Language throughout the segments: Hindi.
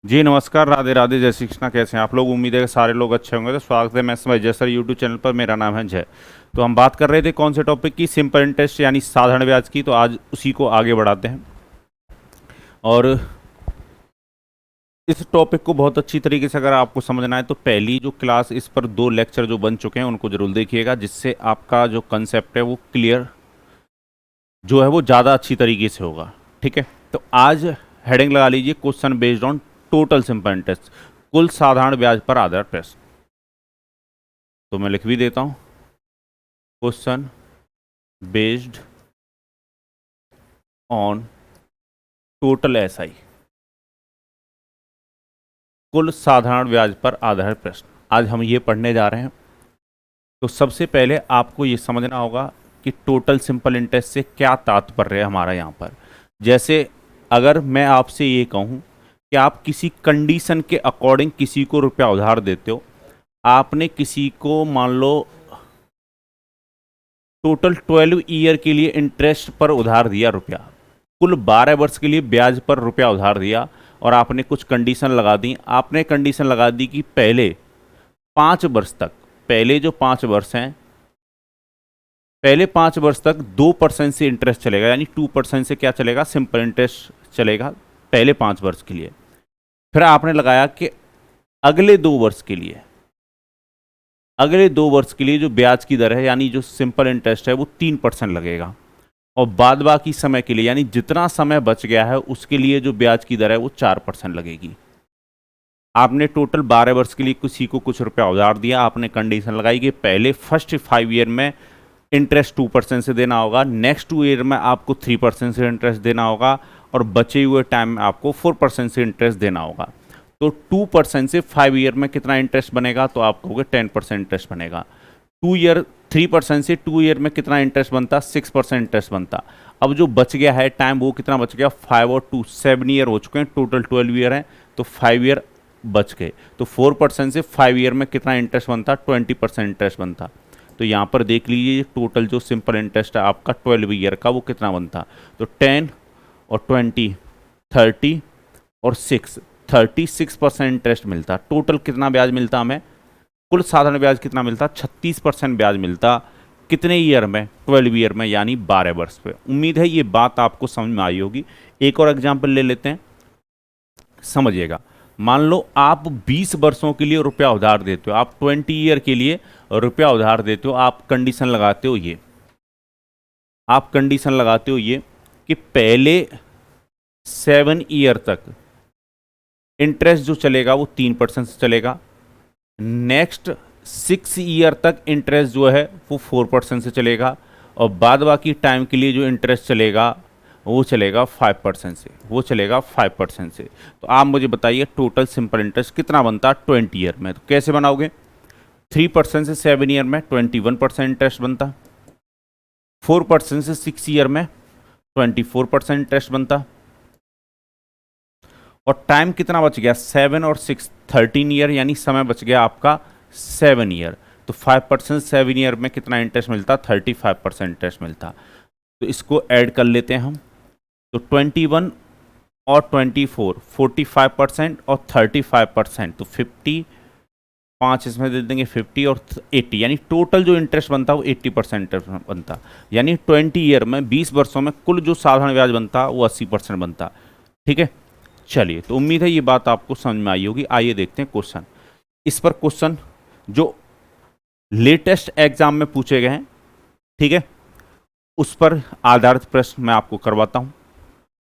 जी नमस्कार, राधे राधे, जय श्री कृष्णा। कैसे हैं आप लोग? उम्मीद है कि सारे लोग अच्छे होंगे। तो स्वागत है मैं समय जय सर यूट्यूब चैनल पर। मेरा नाम है जय। तो हम बात कर रहे थे कौन से टॉपिक की? सिंपल इंटरेस्ट यानी साधारण ब्याज की। तो आज उसी को आगे बढ़ाते हैं और इस टॉपिक को बहुत अच्छी तरीके से अगर आपको समझना है तो पहली जो क्लास, इस पर 2 लेक्चर जो बन चुके हैं उनको जरूर देखिएगा, जिससे आपका जो कंसेप्ट है वो क्लियर जो है वो ज़्यादा अच्छी तरीके से होगा। ठीक है, तो आज हेडिंग लगा लीजिए, question based on total simple interest, कुल साधारण ब्याज पर आधारित प्रश्न। तो मैं लिख भी देता हूं, question based on total SI, कुल साधारण ब्याज पर आधारित प्रश्न। आज हम ये पढ़ने जा रहे हैं। तो सबसे पहले आपको ये समझना होगा कि टोटल सिंपल इंटरेस्ट से क्या तात्पर्य है हमारा यहाँ पर। जैसे अगर मैं आपसे ये कहूँ कि आप किसी कंडीशन के अकॉर्डिंग किसी को रुपया उधार देते हो, आपने किसी को मान लो टोटल 12 ईयर के लिए इंटरेस्ट पर उधार दिया रुपया, कुल 12 वर्ष के लिए ब्याज पर रुपया उधार दिया, और आपने कुछ कंडीशन लगा दी। आपने कंडीशन लगा दी कि पहले 5 वर्ष तक, पहले जो 5 वर्ष हैं, पहले 5 वर्ष तक 2% से इंटरेस्ट चलेगा, यानी 2% से क्या चलेगा? सिंपल इंटरेस्ट चलेगा पहले 5 वर्ष के लिए। फिर आपने लगाया कि अगले 2 वर्ष के लिए, अगले 2 वर्ष के लिए जो ब्याज की दर है यानी जो सिंपल इंटरेस्ट है वो 3% लगेगा, और बाद बाकी समय के लिए यानी जितना समय बच गया है उसके लिए जो ब्याज की दर है वो 4% लगेगी। आपने टोटल 12 वर्ष के लिए किसी को कुछ रुपया उधार दिया, आपने कंडीशन लगाई कि पहले फर्स्ट 5 ईयर में इंटरेस्ट 2% से देना होगा, नेक्स्ट 2 ईयर में आपको 3% से इंटरेस्ट देना होगा, और बचे हुए टाइम में आपको 4% से इंटरेस्ट देना होगा। तो 2% से 5 ईयर में कितना इंटरेस्ट बनेगा? तो आप कहोगे 10% इंटरेस्ट बनेगा। 3% से 2 ईयर में कितना इंटरेस्ट बनता? 6% इंटरेस्ट बनता। अब जो बच गया है टाइम वो कितना बच गया? 5 और 2 7 ईयर हो चुके हैं, टोटल 12 ईयर हैं, तो 5 ईयर बच गए। तो 4% से 5 ईयर में कितना इंटरेस्ट बनता? 20% इंटरेस्ट बनता। तो यहाँ पर देख लीजिए टोटल जो सिंपल इंटरेस्ट है आपका 12 ईयर का वो कितना बनता? तो 10 और 20 30 और 6 36% इंटरेस्ट मिलता। टोटल कितना ब्याज मिलता हमें? कुल साधारण ब्याज कितना मिलता? 36% ब्याज मिलता। कितने ईयर में? 12 ईयर में, यानी 12 वर्ष पे। उम्मीद है ये बात आपको समझ में आई होगी। एक और एग्जाम्पल ले लेते हैं, समझिएगा। मान लो आप 20 वर्षों के लिए रुपया उधार देते हो, आप 20 ईयर के लिए रुपया उधार देते हो। आप कंडीशन लगाते हो ये, आप कंडीशन लगाते हो ये कि पहले 7 ईयर तक इंटरेस्ट जो चलेगा वो 3% से चलेगा, नेक्स्ट 6 ईयर तक इंटरेस्ट जो है वो 4% से चलेगा, और बाद बाकी टाइम के लिए जो इंटरेस्ट चलेगा वो चलेगा 5% से, वो चलेगा 5% से। तो आप मुझे बताइए टोटल सिंपल इंटरेस्ट कितना बनता 20 ईयर में? तो कैसे बनाओगे? 3% से 7 ईयर में 21% इंटरेस्ट बनता, 4% से 6 ईयर में 24% इंटरेस्ट बनता, और टाइम कितना बच गया? 7 और 6 13 ईयर, यानी समय बच गया आपका 7 ईयर। तो 5% 7 ईयर में कितना इंटरेस्ट मिलता? 35% इंटरेस्ट मिलता। तो इसको ऐड कर लेते हैं हम। तो 21 और 24 45% और 35%, तो 50, 5 इसमें दे देंगे 50 और 80, यानी टोटल जो इंटरेस्ट बनता वो 80% इंटरेस्ट बनता। यानी 20 ईयर में, 20 वर्षों में कुल जो साधारण ब्याज बनता वो 80% बनता। ठीक है, चलिए, तो उम्मीद है ये बात आपको समझ में आई होगी। आइए देखते हैं क्वेश्चन। इस पर क्वेश्चन जो लेटेस्ट एग्जाम में पूछे गए हैं, ठीक है, उस पर आधारित प्रश्न मैं आपको करवाता हूं।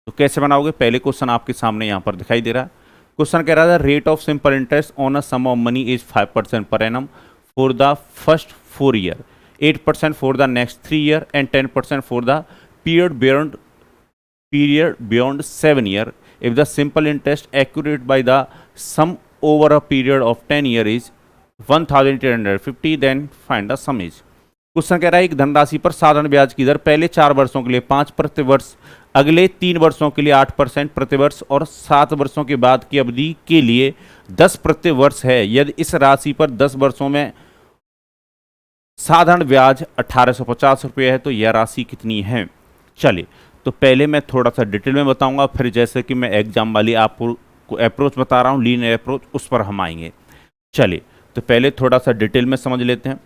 तो कैसे बनाओगे? पहले क्वेश्चन आपके सामने यहां पर दिखाई दे रहा है। क्वेश्चन कह रहा था rate of simple interest on a sum of money is 5% per annum for the first 4 year, 8% for the next 3 year, and 10% for the period beyond 7 year. If the simple interest accrued by the sum over a period of 10 years is 1850, then find the sum is। Question कह रहा है एक धनराशि पर साधारण ब्याज की दर पहले 4 वर्षों के लिए 5 प्रति वर्ष, अगले 3 वर्षों के लिए 8% प्रति वर्ष, और 7 वर्षों के बाद की अवधि के लिए 10 प्रति वर्ष है। यदि इस राशि पर 10 वर्षों में साधारण ब्याज 1850 रुपये है तो यह राशि कितनी है? चलिए, तो पहले मैं थोड़ा सा डिटेल में बताऊंगा, फिर जैसे कि मैं एग्जाम वाली आपको अप्रोच बता रहा हूँ, लीनियर अप्रोच, उस पर हम आएंगे। चलिए, तो पहले थोड़ा सा डिटेल में समझ लेते हैं,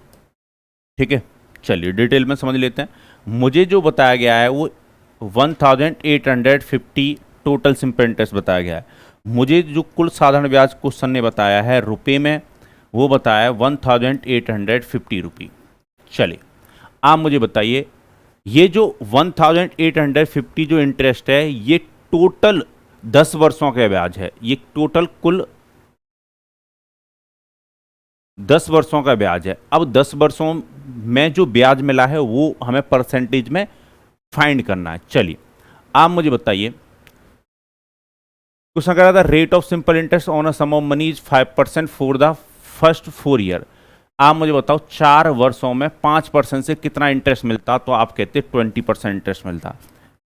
ठीक है। चलिए डिटेल में समझ लेते हैं। मुझे जो बताया गया है वो 1850 टोटल सिंपल इंटरेस्ट बताया गया है। मुझे जो कुल साधारण ब्याज क्वेश्चन ने बताया है रुपए में, वो बताया है 1850 रुपये। चलिए, आप मुझे बताइए, ये जो 1850 जो इंटरेस्ट है, ये टोटल 10 वर्षों का ब्याज है। ये टोटल कुल 10 वर्षों का ब्याज है। अब 10 वर्षों में जो ब्याज मिला है वो हमें परसेंटेज में फाइंड करना है। चलिए, आप मुझे बताइए, क्वेश्चन कह रहा था rate of simple interest on a sum of money is 5% for the first 4 year. आप मुझे बताओ 4 वर्षों में 5% से कितना इंटरेस्ट मिलता, तो आप कहते 20% इंटरेस्ट मिलता।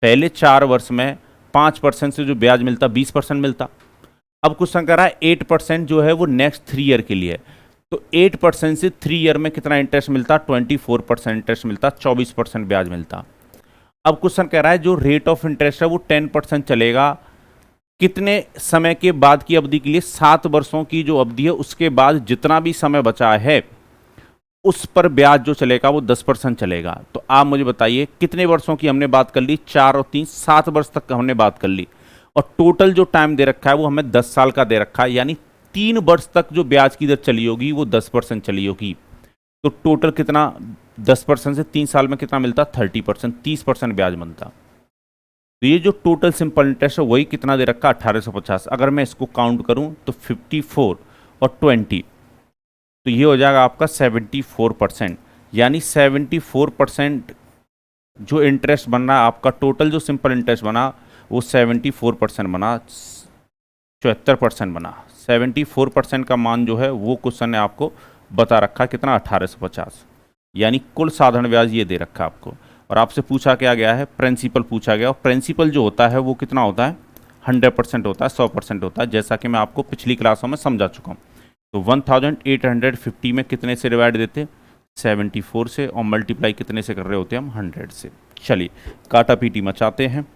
पहले 4 वर्ष में 5% से जो ब्याज मिलता 20% मिलता। अब क्वेश्चन कह रहा है 8% जो है वो नेक्स्ट 3 ईयर के लिए, तो 8% से 3 ईयर में कितना इंटरेस्ट मिलता, 24% इंटरेस्ट मिलता, 24% ब्याज मिलता। अब क्वेश्चन कह रहा है जो रेट ऑफ इंटरेस्ट है वो 10% चलेगा कितने समय के बाद की अवधि के लिए, 7 वर्षों की जो अवधि है उसके बाद जितना भी समय बचा है उस पर ब्याज जो चलेगा वो 10% चलेगा। तो आप मुझे बताइए कितने वर्षों की हमने बात कर ली, 4 और 3 7 वर्ष तक हमने बात कर ली, और टोटल जो टाइम दे रखा है वो हमें 10 साल का दे रखा है, यानी 3 वर्ष तक जो ब्याज की दर चली होगी वो 10% चली होगी। तो टोटल कितना, 10% से 3 साल में कितना मिलता, 30%, 30% ब्याज बनता। तो ये जो टोटल सिंपल इंटरेस्ट है वही कितना दे रखा, 1850। अगर मैं इसको काउंट करूं तो 54 और 20, तो ये हो जाएगा आपका 74%, यानी 74% जो इंटरेस्ट बन रहा है आपका, टोटल जो सिंपल इंटरेस्ट बना वो 74% बना, 74% बना। 74% का मान जो है वो क्वेश्चन ने आपको बता रखा कितना, 1850, यानी कुल साधारण ब्याज ये दे रखा आपको। और आपसे पूछा क्या गया है, प्रिंसिपल पूछा गया, और प्रिंसिपल जो होता है वो कितना होता है, 100% होता है, 100% होता है, जैसा कि मैं आपको पिछली क्लासों में समझा चुका हूँ। तो 1850 में कितने से डिवाइड देते, 74 से, और मल्टीप्लाई कितने से कर रहे होते हैं हम, 100 से। चलिए काटा पीटी मचाते हैं।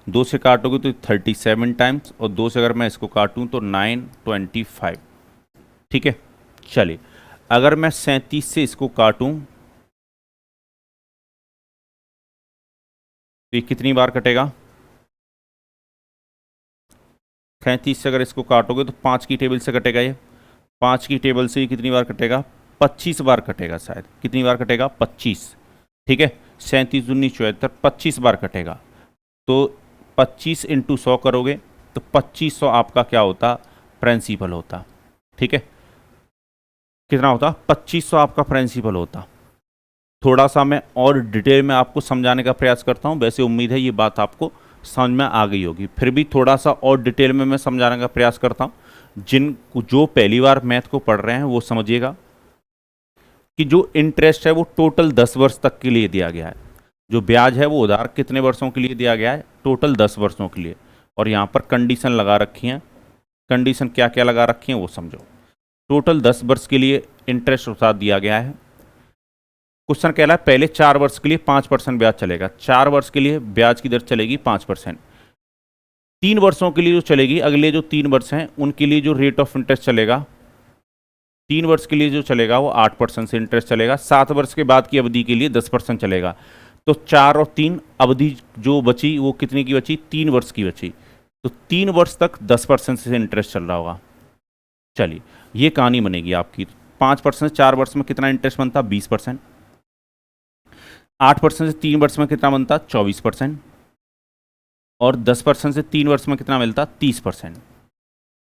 2 से काटोगे तो 37 टाइम्स, और 2 से अगर मैं इसको काटूं तो 925, ठीक है। चलिए, अगर मैं 37 से इसको काटूं तो ये कितनी बार कटेगा, 37 से अगर इसको काटोगे तो 5 की टेबल से कटेगा, ये 5 की टेबल से ये कितनी बार कटेगा, 25 बार कटेगा शायद। कितनी बार कटेगा, 25, ठीक है। 37 दूनी 74, 25 बार कटेगा। तो 25 इंटू 100 करोगे तो 2500 आपका क्या होता, प्रिंसिपल होता, ठीक है। कितना होता, 2500 आपका प्रिंसिपल होता। थोड़ा सा मैं और डिटेल में आपको समझाने का प्रयास करता हूँ, वैसे उम्मीद है ये बात आपको समझ में आ गई होगी, फिर भी थोड़ा सा और डिटेल में मैं समझाने का प्रयास करता हूँ। जो पहली बार मैथ को पढ़ रहे हैं वो समझिएगा कि जो इंटरेस्ट है वो टोटल 10 वर्ष तक के लिए दिया गया है, जो ब्याज है वो उधार कितने वर्षों के लिए दिया गया है, टोटल 10 वर्षों के लिए, और यहाँ पर कंडीशन लगा रखी हैं। कंडीशन क्या क्या लगा रखी हैं वो समझो। टोटल 10 वर्ष के लिए इंटरेस्ट उधार दिया गया है। क्वेश्चन कह रहा है पहले 4 वर्ष के लिए 5% ब्याज चलेगा, 4 वर्ष के लिए ब्याज की दर चलेगी 5%। 3 वर्षों के लिए जो चलेगी, अगले जो 3 वर्ष हैं उनके लिए जो रेट ऑफ इंटरेस्ट चलेगा, 3 वर्ष के लिए जो चलेगा वो 8% से इंटरेस्ट चलेगा। 7 वर्ष के बाद की अवधि के लिए 10% चलेगा। तो 4 और 3 अवधि जो बची वो कितने की बची, 3 वर्ष की बची। तो 3 वर्ष तक 10% से इंटरेस्ट चल रहा होगा। चलिए ये कहानी बनेगी आपकी। 5% से 4 वर्ष में कितना इंटरेस्ट बनता, 20%। 8% से 3 वर्ष में कितना बनता, 24%। और 10% से 3 वर्ष में कितना मिलता, 30%।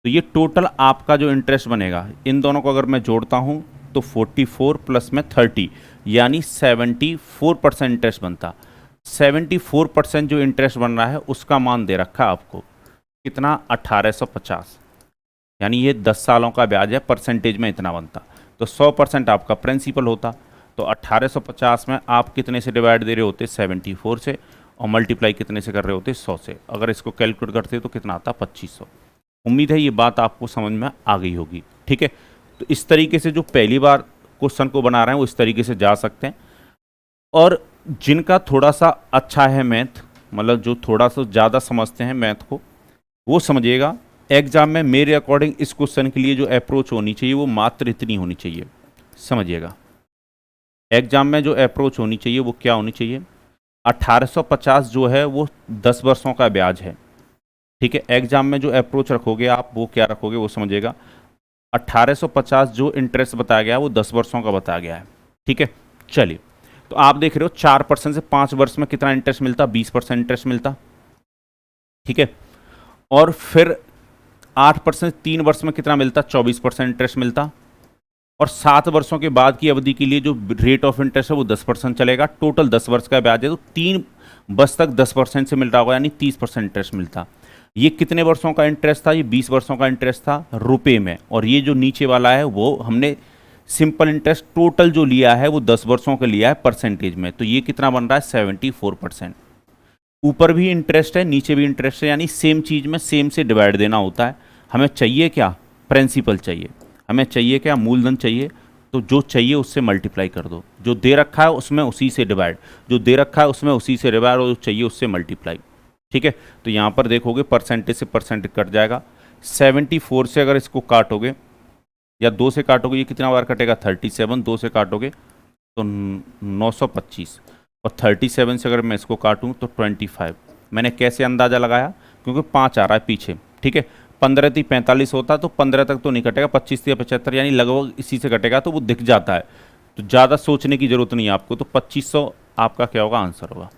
तो ये टोटल आपका जो इंटरेस्ट बनेगा, इन दोनों को अगर मैं जोड़ता हूं तो 44 प्लस में 30, यानी 74% इंटरेस्ट बनता। 74% जो इंटरेस्ट बन रहा है उसका मान दे रखा आपको कितना, 1850, यानी ये 10 सालों का ब्याज है, परसेंटेज में इतना बनता। तो 100% आपका प्रिंसिपल होता। तो 1850 में आप कितने से डिवाइड दे रहे होते, 74 से, और मल्टीप्लाई कितने से कर रहे होते, 100 से। अगर इसको कैलकुलेट करते तो कितना आता, 2500। उम्मीद है ये बात आपको समझ में आ गई होगी, ठीक है। तो इस तरीके से जो पहली बार क्वेश्चन को बना रहे हैं वो इस तरीके से जा सकते हैं। और जिनका थोड़ा सा अच्छा है मैथ, मतलब जो थोड़ा सा ज़्यादा समझते हैं मैथ को, वो समझिएगा। एग्जाम में मेरे अकॉर्डिंग इस क्वेश्चन के लिए जो अप्रोच होनी चाहिए वो मात्र इतनी होनी चाहिए, समझिएगा। एग्जाम में जो अप्रोच होनी चाहिए वो क्या होनी चाहिए, 1850 जो है वो 10 वर्षों का ब्याज है, ठीक है। एग्जाम में जो अप्रोच रखोगे आप वो क्या रखोगे वो समझिएगा। 1850 जो इंटरेस्ट बताया गया है वो 10 वर्षों का बताया गया है, ठीक है। चलिए, तो आप देख रहे हो 4% से 5 वर्ष में कितना इंटरेस्ट मिलता, 20% इंटरेस्ट मिलता, ठीक है। और फिर 8% 3 वर्ष में कितना मिलता, 24% इंटरेस्ट मिलता। और 7 वर्षों के बाद की अवधि के लिए जो रेट ऑफ इंटरेस्ट है वो 10% चलेगा। टोटल 10 वर्ष का ब्याज है, तो 3 वर्ष तक 10% से मिल रहा होगा, यानी 30% इंटरेस्ट मिलता। ये कितने वर्षों का इंटरेस्ट था, ये 20 वर्षों का इंटरेस्ट था रुपए में। और ये जो नीचे वाला है वो हमने सिंपल इंटरेस्ट टोटल जो लिया है वो 10 वर्षों का लिया है परसेंटेज में, तो ये कितना बन रहा है 74%। ऊपर भी इंटरेस्ट है नीचे भी इंटरेस्ट है, यानी सेम चीज़ में सेम से डिवाइड देना होता है। हमें चाहिए क्या, प्रिंसिपल चाहिए, हमें चाहिए क्या, मूलधन चाहिए। तो जो चाहिए उससे मल्टीप्लाई कर दो, जो दे रखा है उसमें उसी से डिवाइड, जो दे रखा है उसमें उसी से डिवाइड, और जो चाहिए उससे मल्टीप्लाई, ठीक है। तो यहाँ पर देखोगे परसेंटेज से परसेंटेज कट जाएगा। 74 से अगर इसको काटोगे या 2 से काटोगे, ये कितना बार कटेगा 37, 2 से काटोगे तो 925, और 37 से अगर मैं इसको काटूँ तो 25। मैंने कैसे अंदाज़ा लगाया, क्योंकि 5 आ रहा है पीछे, ठीक है। 15 थी 45 होता तो 15 तक तो नहीं कटेगा, 25 थी 75, यानी लगभग इसी से कटेगा, तो वो दिख जाता है। तो ज़्यादा सोचने की ज़रूरत नहीं है आपको। तो 2500 आपका क्या होगा, आंसर होगा।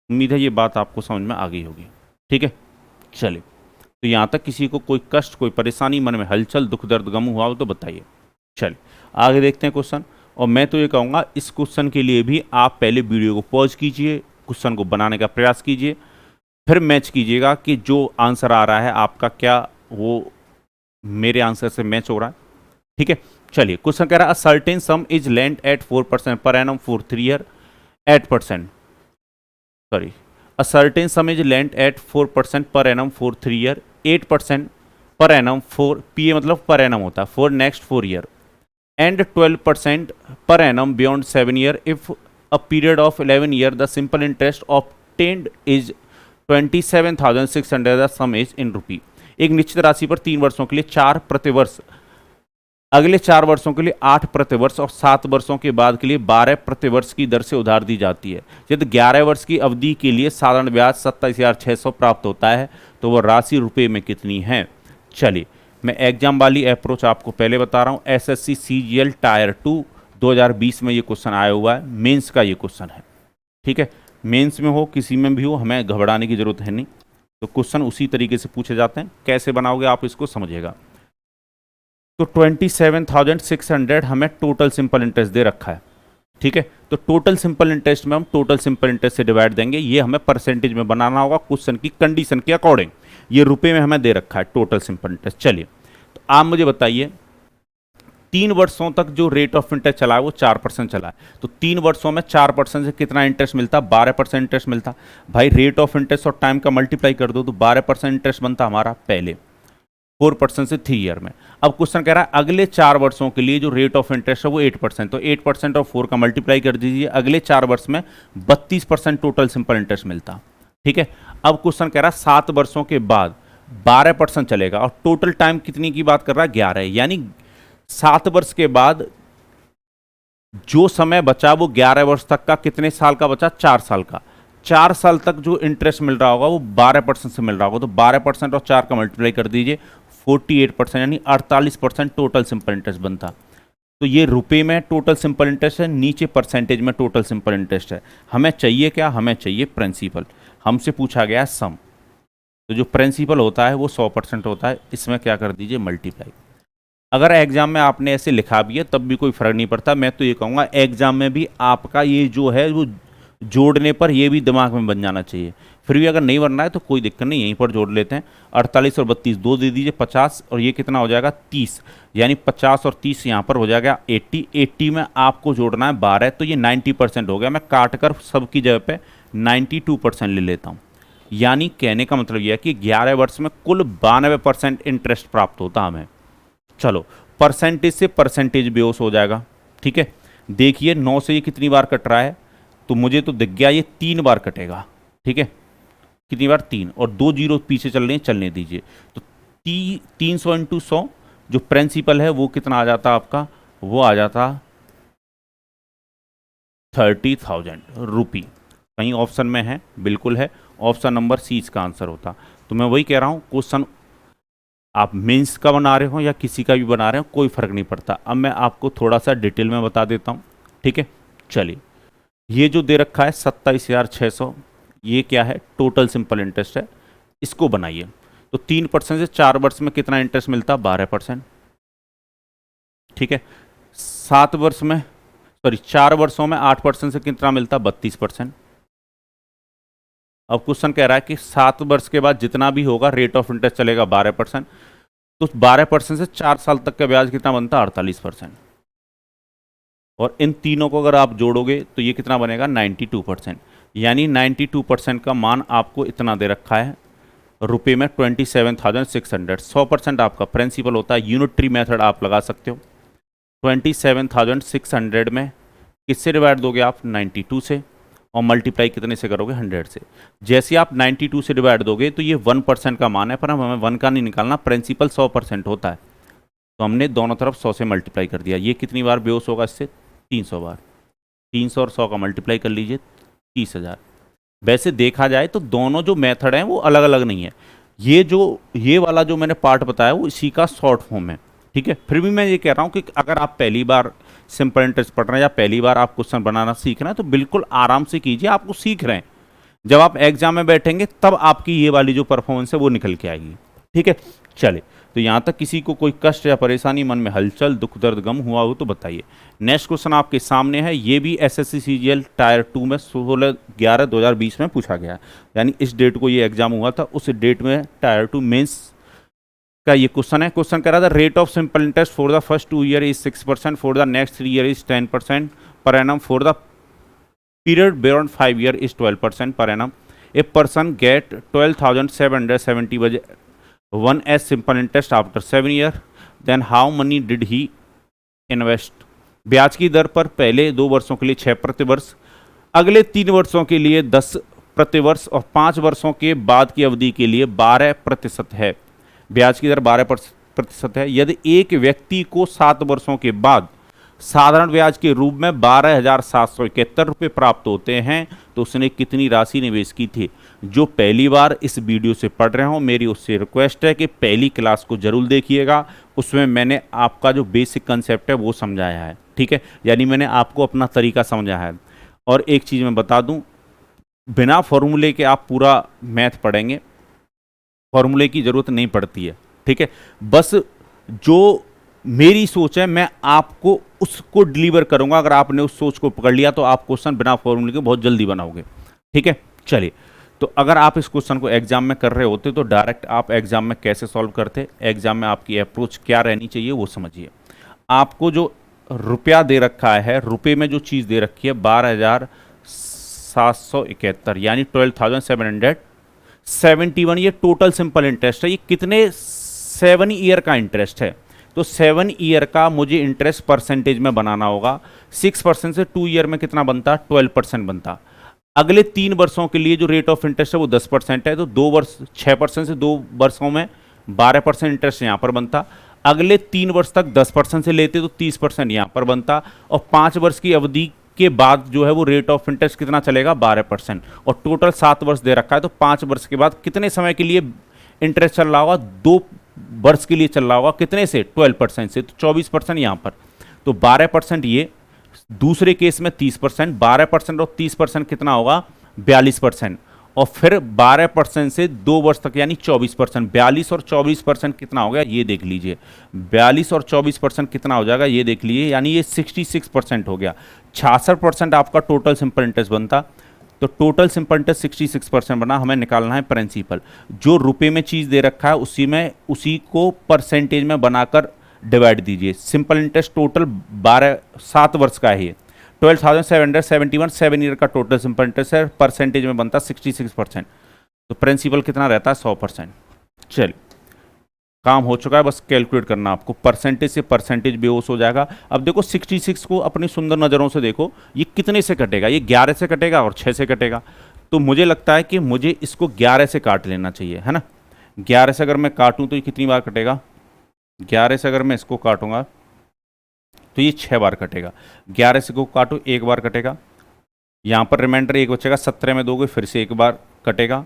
उम्मीद है ये बात आपको समझ में आ गई होगी, ठीक है। चलिए, तो यहाँ तक किसी को कोई कष्ट, कोई परेशानी, मन में हलचल, दुख दर्द गम हुआ हो तो बताइए। चलिए आगे देखते हैं क्वेश्चन। और मैं तो ये कहूँगा इस क्वेश्चन के लिए भी आप पहले वीडियो को पॉज कीजिए, क्वेश्चन को बनाने का प्रयास कीजिए, फिर मैच कीजिएगा कि जो आंसर आ रहा है आपका क्या वो मेरे आंसर से मैच हो रहा है, ठीक है। चलिए, क्वेश्चन कह रहा है a certain sum is lent at 4% per annum for 3 year 8%, sorry, a certain sum is lent at 4% per annum for 3 year 8% पर एनम फॉर, पी ए मतलब पर एनम होता है, for next 4 year and 12% per annum beyond 7 year. If a period of 11 year the simple interest obtained is 27,600, the sum is in rupee. एक निश्चित राशि पर 3 वर्षों के लिए 4 प्रतिवर्ष, अगले 4 वर्षों के लिए 8 प्रतिवर्ष और 7 वर्षों के बाद के लिए 12 प्रतिवर्ष की दर से उधार दी जाती है। यदि 11 वर्ष की अवधि के लिए साधारण ब्याज 27,600 प्राप्त होता है तो वह राशि रुपए में कितनी है। चलिए, मैं एग्जाम वाली अप्रोच आपको पहले बता रहा हूँ। एसएससी सीजीएल टायर 2 2020 में ये क्वेश्चन आया हुआ है, मेंस का ये क्वेश्चन है, ठीक है। मेंस में हो किसी में भी हो, हमें घबराने की जरूरत है नहीं। तो क्वेश्चन उसी तरीके से पूछे जाते हैं, कैसे बनाओगे आप इसको समझिएगा। तो 27,600 हमें टोटल सिंपल इंटरेस्ट दे रखा है, ठीक है। तो टोटल सिंपल इंटरेस्ट में हम टोटल सिंपल इंटरेस्ट से डिवाइड देंगे, ये हमें परसेंटेज में बनाना होगा क्वेश्चन की कंडीशन के अकॉर्डिंग। ये रुपए में हमें दे रखा है टोटल सिंपल इंटरेस्ट। चलिए, तो आप मुझे बताइए 3 वर्षों तक जो रेट ऑफ इंटरेस्ट चला है वो 4% चला है, तो 3 वर्षों में 4% से कितना इंटरेस्ट मिलता, 12% इंटरेस्ट मिलता। भाई रेट ऑफ इंटरेस्ट और टाइम का मल्टीप्लाई कर दो तो 12% इंटरेस्ट बनता हमारा पहले, 4% से 3 ईयर में। अब क्वेश्चन कह रहा है अगले 4 वर्षों के लिए जो रेट ऑफ इंटरेस्ट है वो 8%, तो 8% और 4 का मल्टीप्लाई कर दीजिए, अगले 4 वर्ष में 32% टोटल सिंपल इंटरेस्ट मिलता, ठीक है। अब क्वेश्चन कह रहा है 7 वर्षों के बाद 12% चलेगा, और टोटल टाइम कितनी की बात कर रहा है 11 है, यानी 7 वर्ष के बाद जो समय बचा वो 11 वर्ष तक का, कितने साल का बचा, 4 साल का। 4 साल तक जो इंटरेस्ट मिल रहा होगा वो 12% से मिल रहा होगा, तो 12% और 4 का मल्टीप्लाई कर दीजिए, 48%, यानी 48% टोटल सिंपल इंटरेस्ट बनता। तो ये रुपए में टोटल सिंपल इंटरेस्ट है, नीचे परसेंटेज में टोटल सिंपल इंटरेस्ट है। हमें चाहिए क्या, हमें चाहिए प्रिंसिपल। हमसे पूछा गया सम, तो जो प्रिंसिपल होता है वो 100% होता है, इसमें क्या कर दीजिए मल्टीप्लाई। अगर एग्जाम में आपने ऐसे लिखा भी है तब भी कोई फर्क नहीं पड़ता। मैं तो ये कहूँगा एग्जाम में भी आपका ये जो है वो जोड़ने पर ये भी दिमाग में बन जाना चाहिए। फिर भी अगर नहीं बनना है तो कोई दिक्कत नहीं, यहीं पर जोड़ लेते हैं। 48 और 32 दो दे दीजिए 50, और ये कितना हो जाएगा 30, यानी 50 और 30 यहाँ पर हो जाएगा 80। 80 में आपको जोड़ना है 12, तो ये 90% हो गया। मैं काट कर सबकी जगह पे 92% ले लेता हूँ, यानी कहने का मतलब यह है कि 11 वर्ष में कुल 92% इंटरेस्ट प्राप्त होता हमें। चलो, परसेंटेज से परसेंटेज बेहोश हो जाएगा, ठीक है। देखिए 9 से ये कितनी बार कट रहा है, तो मुझे तो दिख गया ये 3 बार कटेगा, ठीक है। कितनी बार 3, और 2 जीरो पीछे चल रहे हैं, चलने दीजिए। तो 300 इंटू 100 जो प्रिंसिपल है वो कितना आ जाता आपका, वो आ जाता 30,000 रुपी। कहीं ऑप्शन में है? बिल्कुल है, ऑप्शन नंबर सी इसका आंसर होता। तो मैं वही कह रहा हूँ, क्वेश्चन आप मेंस का बना रहे हो या किसी का भी बना रहे हो कोई फर्क नहीं पड़ता। अब मैं आपको थोड़ा सा डिटेल में बता देता हूँ, ठीक है। चलिए, ये जो दे रखा है 27,600, ये क्या है, टोटल सिंपल इंटरेस्ट है, इसको बनाइए। तो 3% से 4 वर्ष में कितना इंटरेस्ट मिलता, 12%, ठीक है। 7 वर्ष में, सॉरी 4 वर्षों में 8% से कितना मिलता, 32%। अब क्वेश्चन कह रहा है कि 7 वर्ष के बाद जितना भी होगा रेट ऑफ इंटरेस्ट चलेगा 12%, तो 12% से 4 साल तक का ब्याज कितना बनता, 48%। और इन तीनों को अगर आप जोड़ोगे तो ये कितना बनेगा, 92%। यानी 92% का मान आपको इतना दे रखा है रुपए में 27,600। 100% आपका प्रिंसिपल होता है, यूनिटरी मेथड आप लगा सकते हो। 27,600 में किससे डिवाइड दोगे आप, 92 से, और मल्टीप्लाई कितने से करोगे, 100 से। जैसे आप 92 से डिवाइड दोगे तो ये 1% का मान है, पर हमें 1 का नहीं निकालना, प्रिंसिपल 100% होता है, तो हमने दोनों तरफ 100 से मल्टीप्लाई कर दिया। ये कितनी बार बेहोश होगा इससे, 300 बार। 300 और 100 का मल्टीप्लाई कर लीजिए, 30,000। वैसे देखा जाए तो दोनों जो मेथड हैं वो अलग अलग नहीं है। ये वाला जो मैंने पार्ट बताया वो इसी का शॉर्ट फॉर्म है, ठीक है। फिर भी मैं ये कह रहा हूँ कि अगर आप पहली बार सिंपल इंटरेस्ट पढ़ रहे हैं या पहली बार आप क्वेश्चन बनाना सीख रहे हैं तो बिल्कुल आराम से कीजिए, आपको सीख रहे हैं। जब आप एग्जाम में बैठेंगे तब आपकी ये वाली जो परफॉर्मेंस है वो निकल के आएगी, ठीक है। चलिए, तो यहाँ तक किसी को कोई कष्ट या परेशानी, मन में हलचल, दुख दर्द, गम हुआ हो तो बताइए। नेक्स्ट क्वेश्चन आपके सामने है, ये भी एसएससी सीजीएल टायर 2 में 16/11/2020 में पूछा गया, यानी इस डेट को ये एग्जाम हुआ था, उस डेट में टायर 2 मेंस का ये क्वेश्चन है। क्वेश्चन कह रहा था rate of simple interest for the first 2 year is 6%, for the next 3 year is 10% पर annum, for the period beyond 5 year is 12% per annum. A person get 12,770 बजे 1 as simple interest after 7 year, then how many did he invest? ब्याज की दर पर पहले 2 वर्षों के लिए 6 प्रति वर्ष, अगले 3 वर्षों के लिए 10 प्रति वर्ष और 5 वर्षों के बाद की अवधि के लिए 12% है। ब्याज की दर 12% है। यदि एक व्यक्ति को 7 वर्षों के बाद साधारण ब्याज के रूप में 12,771 रुपये प्राप्त होते हैं तो उसने कितनी राशि निवेश की थी। जो पहली बार इस वीडियो से पढ़ रहे हो, मेरी उससे रिक्वेस्ट है कि पहली क्लास को जरूर देखिएगा, उसमें मैंने आपका जो बेसिक कंसेप्ट है वो समझाया है, ठीक है। यानी मैंने आपको अपना तरीका समझाया है। और एक चीज़ मैं बता दूं, बिना फॉर्मूले के आप पूरा मैथ पढ़ेंगे, फॉर्मूले की ज़रूरत नहीं पड़ती है, ठीक है। बस जो मेरी सोच है मैं आपको उसको डिलीवर करूंगा। अगर आपने उस सोच को पकड़ लिया तो आप क्वेश्चन बिना फॉर्मूले के बहुत जल्दी बनाओगे, ठीक है। चलिए, तो अगर आप इस क्वेश्चन को एग्जाम में कर रहे होते तो डायरेक्ट आप एग्जाम में कैसे सॉल्व करते, एग्जाम में आपकी अप्रोच क्या रहनी चाहिए वो समझिए। आपको जो रुपया दे रखा है, रुपये में जो चीज़ दे रखी है 12,771 यानी 12,771, ये टोटल सिंपल इंटरेस्ट है। ये कितने 7 ईयर का इंटरेस्ट है, तो 7 ईयर का मुझे इंटरेस्ट परसेंटेज में बनाना होगा। 6% से 2 ईयर में कितना बनता, 12% बनता। अगले 3 वर्षों के लिए जो रेट ऑफ इंटरेस्ट है वो 10% है, तो 2 वर्ष 6% से 2 वर्षों में 12% इंटरेस्ट यहाँ पर बनता। अगले 3 वर्ष तक 10% से लेते तो 30% यहाँ पर बनता, और 5 वर्ष की अवधि के बाद जो है वो रेट ऑफ इंटरेस्ट कितना चलेगा, 12%। और टोटल 7 वर्ष दे रखा है, तो 5 वर्ष के बाद कितने समय के लिए इंटरेस्ट चल रहा होगा, 2 वर्ष के लिए चल रहा होगा, कितने से, 12% से, तो 24% यहाँ पर। तो 12% ये, दूसरे केस में 30%, 12% और 30% कितना होगा, 42%। और फिर 12% से 2 वर्ष तक यानी 24%। 42 और 24% कितना हो गया ये देख लीजिए, 42 और 24% कितना हो जाएगा ये देख लीजिए, यानी ये 66% हो गया। 66% आपका टोटल सिंपल इंटरेस्ट बनता। तो टोटल सिंपल इंटरेस्ट 66% बना, हमें निकालना है प्रिंसिपल। जो रुपए में चीज़ दे रखा है उसी को परसेंटेज में बनाकर डिवाइड दीजिए। सिंपल इंटरेस्ट टोटल 7 वर्ष का है, 12,771 7 ईयर का टोटल सिंपल इंटरेस्ट है, परसेंटेज में बनता 66%। तो प्रिंसिपल कितना रहता है, 100%। चलिए, काम हो चुका है, बस कैलकुलेट करना आपको। परसेंटेज से परसेंटेज बेहोश हो जाएगा। अब देखो 66 को अपनी सुंदर नज़रों से देखो, ये कितने से कटेगा, ये 11 से कटेगा और 6 से कटेगा। तो मुझे लगता है कि मुझे इसको 11 से काट लेना चाहिए, है ना। 11 से अगर मैं काटूं तो ये कितनी बार कटेगा, 11 से अगर मैं इसको काटूंगा तो ये 6 बार कटेगा। 11 से को काटो, एक बार कटेगा, यहाँ पर रिमाइंडर एक बचेगा, 17 में दोगे फिर से एक बार कटेगा,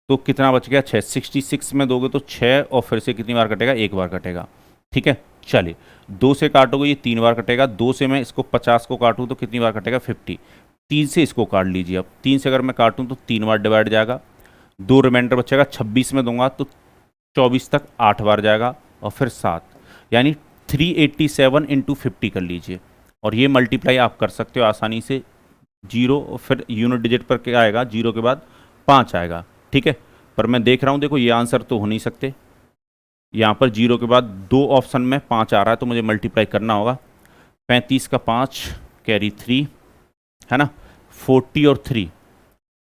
तो कितना बच गया 6। 66 में दोगे तो 6 और फिर से कितनी बार कटेगा, एक बार कटेगा। ठीक है, चलिए 2 से काटोगे ये 3 बार कटेगा। 2 से मैं इसको 50 को काटूँ तो कितनी बार कटेगा, 50। 3 से इसको काट लीजिए। अब 3 से अगर मैं काटूँ तो 3 बार डिवाइड जाएगा, 2 रिमाइंडर बचेगा। 26 में दूंगा तो 24 तक 8 बार जाएगा और फिर 7, यानी 387 इंटू 50 कर लीजिए। और ये मल्टीप्लाई आप कर सकते हो आसानी से, 0 और फिर यूनिट डिजिट पर क्या आएगा, 0 के बाद 5 आएगा। ठीक है, पर मैं देख रहा हूँ, देखो ये आंसर तो हो नहीं सकते, यहाँ पर 0 के बाद 2 ऑप्शन में 5 आ रहा है, तो मुझे मल्टीप्लाई करना होगा। 35 का 5 कैरी 3, है ना। 40 और 3,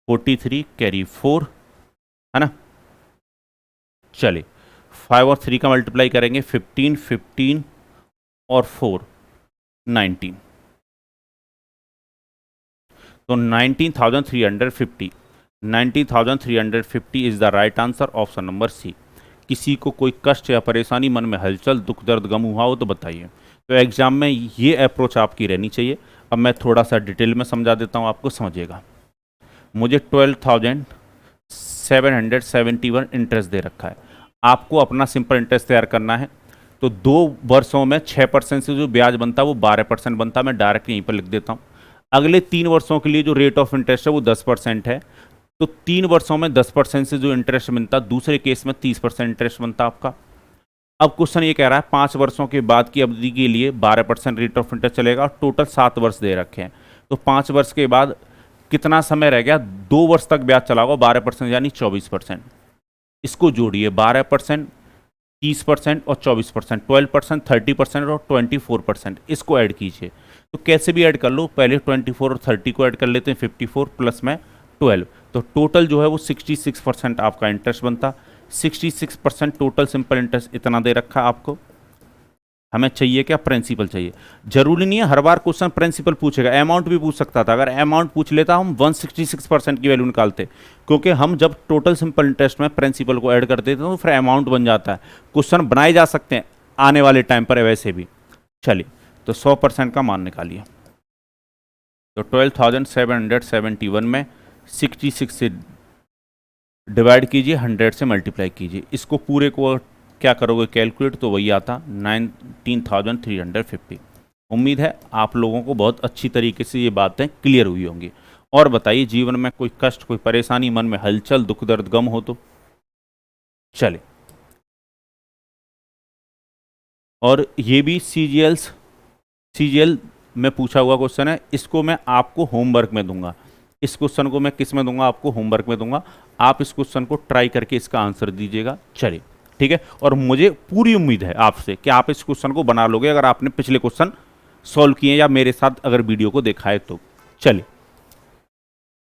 43 कैरी 4, है ना। चलिए 5 और 3 का मल्टीप्लाई करेंगे, 15, 15 और 4 19, तो 19,350, 19,350 is the right answer, option number C. किसी को कोई कष्ट या परेशानी, मन में हलचल, दुख दर्द गम हुआ हो तो बताइए। तो एग्जाम में ये अप्रोच आपकी रहनी चाहिए। अब मैं थोड़ा सा डिटेल में समझा देता हूँ, आपको समझिएगा। मुझे 12,771 इंटरेस्ट दे रखा है, आपको अपना सिंपल इंटरेस्ट तैयार करना है। तो 2 वर्षों में 6% से जो ब्याज बनता है वो 12% बनता है, मैं डायरेक्ट यहीं पर लिख देता हूँ। अगले 3 वर्षों के लिए जो रेट ऑफ इंटरेस्ट है वो 10% है, तो 3 वर्षों में 10% से जो इंटरेस्ट बनता, दूसरे केस में 30% इंटरेस्ट बनता आपका। अब क्वेश्चन ये कह रहा है 5 वर्षों के बाद की अवधि के लिए 12% रेट ऑफ इंटरेस्ट चलेगा, और टोटल 7 वर्ष दे रखे हैं। तो 5 वर्ष के बाद कितना समय रह गया, 2 वर्ष तक ब्याज चला होगा, 12% यानी 24%। इसको जोड़िए, 12%, 30% और 24%, 12%, 30% और 24%, इसको ऐड कीजिए। तो कैसे भी ऐड कर लो, पहले 24 और 30 को ऐड कर लेते हैं, 54 प्लस में 12, तो टोटल जो है वो 66% आपका इंटरेस्ट बनता। 66% टोटल सिंपल इंटरेस्ट इतना दे रखा आपको। हमें चाहिए क्या, प्रिंसिपल चाहिए। जरूरी नहीं है हर बार क्वेश्चन प्रिंसिपल पूछेगा, अमाउंट भी पूछ सकता था। अगर अमाउंट पूछ लेता हम 166% की वैल्यू निकालते, क्योंकि हम जब टोटल सिंपल इंटरेस्ट में प्रिंसिपल को ऐड कर देते हैं तो फिर अमाउंट बन जाता है। क्वेश्चन बनाए जा सकते हैं आने वाले टाइम पर वैसे भी। चलिए तो 100% का मान निकालिए। तो 12,771 में 66 से डिवाइड कीजिए, 100 से मल्टीप्लाई कीजिए, इसको पूरे को क्या करोगे कैलकुलेट, तो वही आता 19,350। उम्मीद है आप लोगों को बहुत अच्छी तरीके से ये बातें क्लियर हुई होंगी। और बताइए, जीवन में कोई कष्ट, कोई परेशानी, मन में हलचल, दुख दर्द गम हो तो। चले, और ये भी सीजीएल में पूछा हुआ क्वेश्चन है, इसको मैं आपको होमवर्क में दूंगा। इस क्वेश्चन को मैं किस में दूंगा, आपको होमवर्क में दूंगा। आप इस क्वेश्चन को ट्राई करके इसका आंसर दीजिएगा। चलिए ठीक है, और मुझे पूरी उम्मीद है आपसे कि आप इस क्वेश्चन को बना लोगे, अगर आपने पिछले क्वेश्चन सॉल्व किए या मेरे साथ अगर वीडियो को देखा है तो। चलिए